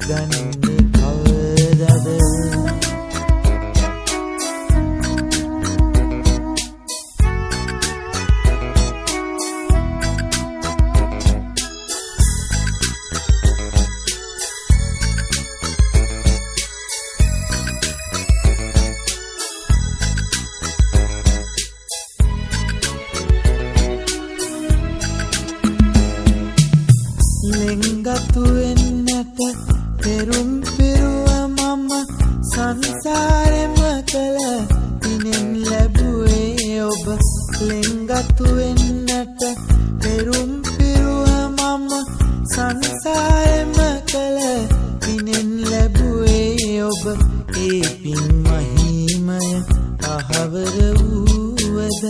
ගන්නේ කවදාද ලෙන්ගතු වෙන්නට පෙරුම් පිරුව මම සංසාරෙම කළ පිනෙන් ලැබුවේ ඔබ ලෙන්ගතු වෙන්නට පෙරුම් පිරුව මම සංසාරෙම කළ පිනෙන් ලැබුවේ ඔබ ඒ පින් මහිමය අහවර වූවද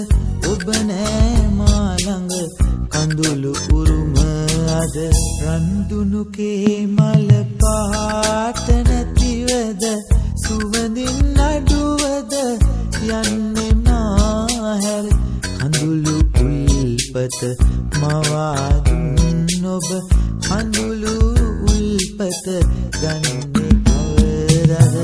ඔබ නෑ මා ළඟ කඳුළු උරුම අද රන්දුනුකේ මල පාට නැතිවද සුවඳින් අඩුවද යන්නේ මාහැර කඳුළු උල්පත මවා දුන් ඔබ කඳුළු උල්පත ගන්නේ කවදාද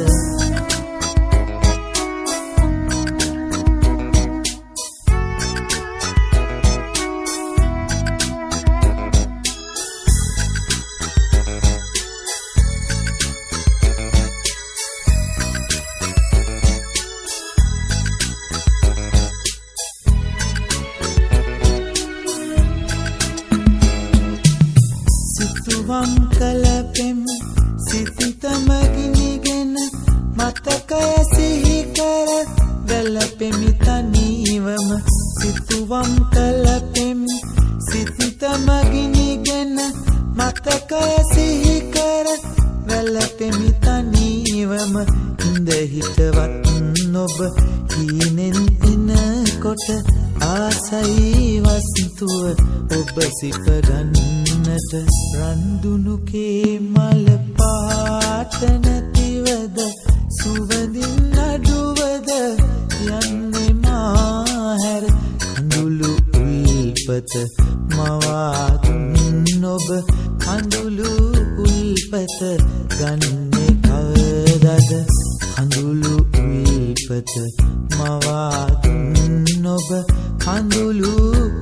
සිතුවම් කළ පෙම් සිතිතමගිනිගෙන මතකය සිහි කර වැළපෙමි තනිවම සිතුවම් කළ පෙම් සිතිතමගිනිගෙන මතකය සිහි කර වැළපෙමි තනිවම ඉඳ හිටවත් ඔබ හීනෙන් එනකොට ආසයි වස්තුව ඔබ සිපගන්නට රන්දුනුකේ මල පාට නැතිවද සුවඳින් අඩුවද යන්නේ මාහැර කඳුළු උල්පත මවා දුන් ඔබ කඳුළු උල්පත ගන්නේ කවදාද කඳුළු උල්පත මවා දුන් ඔබ කඳුළු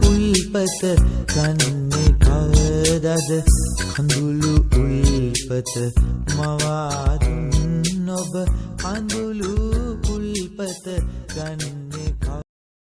උල්පත ගන්නේ කවදාද කඳුළු උල්පත මවා දුන් ඔබ කඳුළු උල්පත ගන්නේ